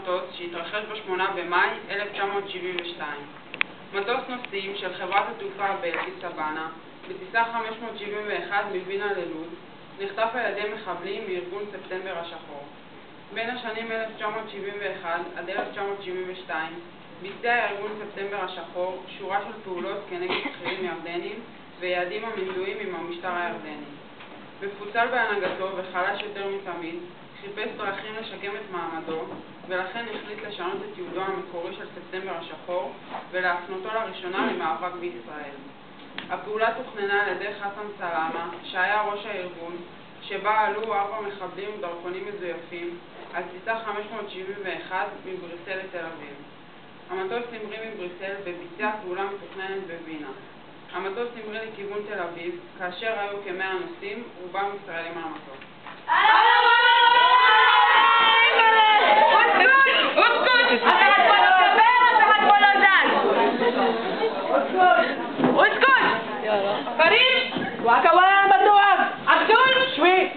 המטוס שהתרחש ב-8 במאי 1972. מטוס נוסעים של חברת התעופה באדיס-אבבה בטיסה 571 מווינה ללוד נחטף על ידי מחבלים מארגון ספטמבר השחור. בין השנים 1971 עד 1972 ביצע הארגון ספטמבר השחור שורה של פעולות כנגד שכירים ירדנים ויעדים המזוהים עם המשטר הירדני. מפוצל בהנהגתו וחלש יותר מתמיד, חיפש דרכים לשקם את מעמדו, ולכן החליט לשנות את ייעודו המקורי של ספטמבר השחור ולהפנותו לראשונה למאבק בישראל. הפעולה תוכננה על ידי חסן סלאמה, שהיה ראש הארגון, שבה עלו 4 מחבלים ודרכונים מזויפים על טיסה 571 מבריסל לתל אביב. המטוס המריא מבריסל וביצע פעולה מתוכננת בווינה. המטוס המריא לכיוון תל אביב, כאשר היו כ100 נוסעים, רובם ישראלים על המטוס. وكمان بدواب عبدول شوي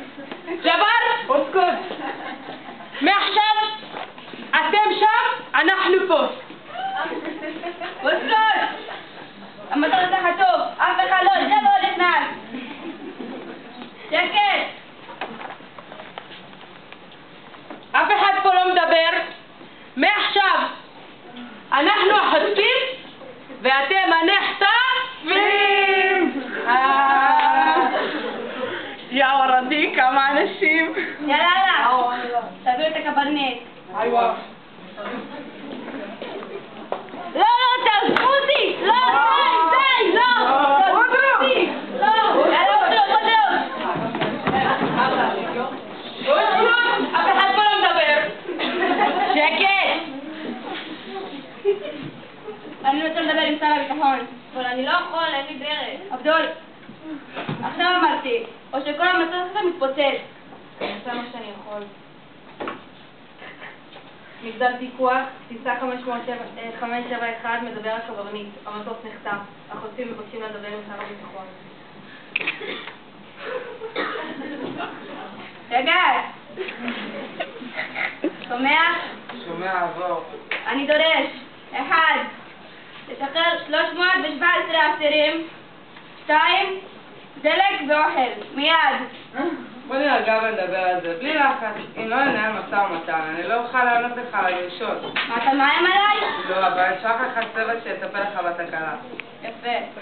جبر اسكت מעכשיו אתם שם אנחנו פה اسكت המטוס הזה חטוף אף אחד לא יושב או נכנס שקט אף אחד פה לא מדבר מעכשיו אנחנו החוטפים ואתם הנחטפים יא ורדי כמה אנשים יאללה תביאו את הקברניט איווה לא תעזבו אותי לא די לא תעזבו אותי לא יאללה אף אחד פה לא מדבר שקט אני רוצה לדבר עם שר הביטחון אבל אני לא יכול, אין לי דרך עבדול עכשיו אמרתי, או שכל המטוס הזה מתפוצץ. אני עושה מה שאני יכול. מגדל פיקוח, טיסה 571 מדבר על קברניט. המטוס נחטף. החוטפים מבקשים לדבר עם שר הביטחון. רגע! שומע? שומע, עבור. אני דורש. 1. לשחרר 317 אסירים. 2. דלק ואוכל, מיד. בוא נרגע ונדבר על זה, בלי לחץ. אם לא ננהל משא ומתן, אני לא אוכל לענות לך על הדרישות. מה, אתה מאיים עליי? לא, אבל אפשר לך צוות שיטפל לך בתקלה. יפה.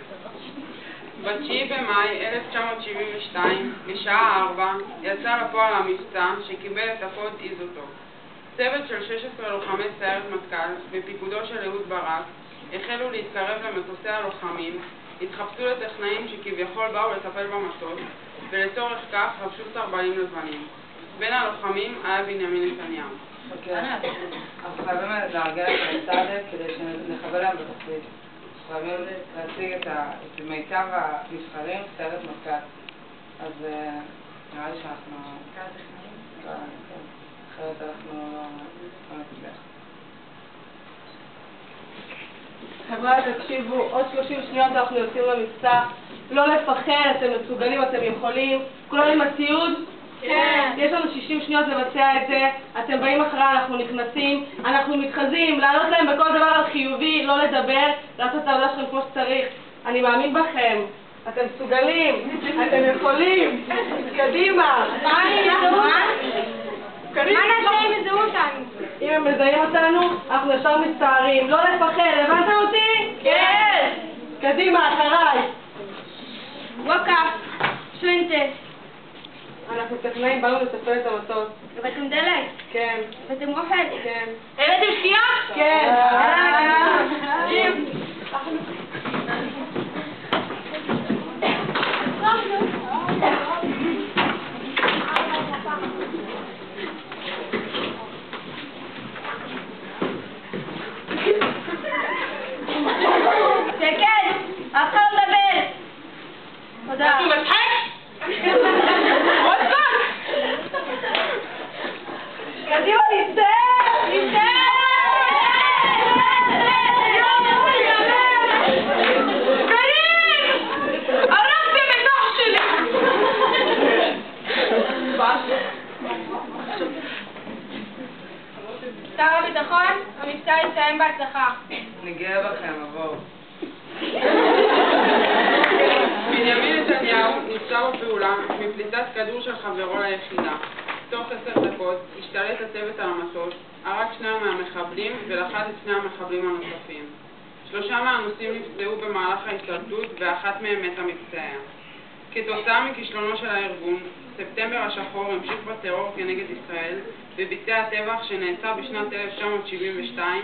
ב-9 במאי 1972, בשעה 4, יצא לפועל המבצע שקיבל את הקוד איזוטופ. צוות של 16 לוחמי סיירת מטכ"ל, בפיקודו של אהוד ברק, החלו להתקרב למטוסי הלוחמים, התחפשו לטכנאים שכביכול באו לטפל במטוס, ולצורך כך חבשו סרבנים לבנים. בין הלוחמים היה בנימין נתניהו. אנחנו חייבים להרגיע את הצדק כדי שנחבל להם בתפקיד. חייבים להציג את מיטב הנבחרים, סיירת מטכ"ל. אז נראה לי שאנחנו... אחרת אנחנו לא נצליח. חבר'ה, תקשיבו, עוד 30 שניות אנחנו יוצאים למבצע. לא לפחד, אתם מסוגלים, אתם יכולים. כולם עם הציוד? כן. יש לנו 60 שניות לבצע את זה. אתם באים אחרי, אנחנו נכנסים, אנחנו מתחזים, לענות להם בכל דבר על חיובי, לא לדבר, לעשות את העבודה שלכם כמו שצריך. אני מאמין בכם. אתם מסוגלים, אתם יכולים. קדימה. מה נעשה אם יזהו אותנו? אם הם מזהים אותנו, אנחנו ישר מצטערים. לא לפחד, הבנת אותי? כן! קדימה, אחריי. ווקאפ, שווינטס. אנחנו טכנאים, באנו לטפל את המטוס. הבאתם דלק? כן. הבאתם אוכל? כן. הבאתם שתייה? כן. תודה. אתה מצחק? עוד פעם! קדימה, נצא! הביטחון, המבצע יסתיים בהצלחה. אני גאה בכם, עבור. בנימין נתניהו נפצע בפעולה מפליטת כדור של חברו ליחידה. תוך 10 דקות השתלט הצוות על המטוס, הרג 2 מהמחבלים ולחץ את 2 המחבלים הנוספים. 3 מהנוסעים נפצעו במהלך ההשתלטות ואחת מהם מתה מפצעיה. כתוצאה מכישלונו של הארגון, ספטמבר השחור המשיך בטרור כנגד ישראל וביצע הטבח שנעשה בשנת 1972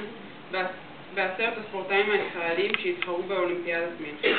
ב10 הספורטאים הישראלים שהתחרו באולימפיאדת מינכן.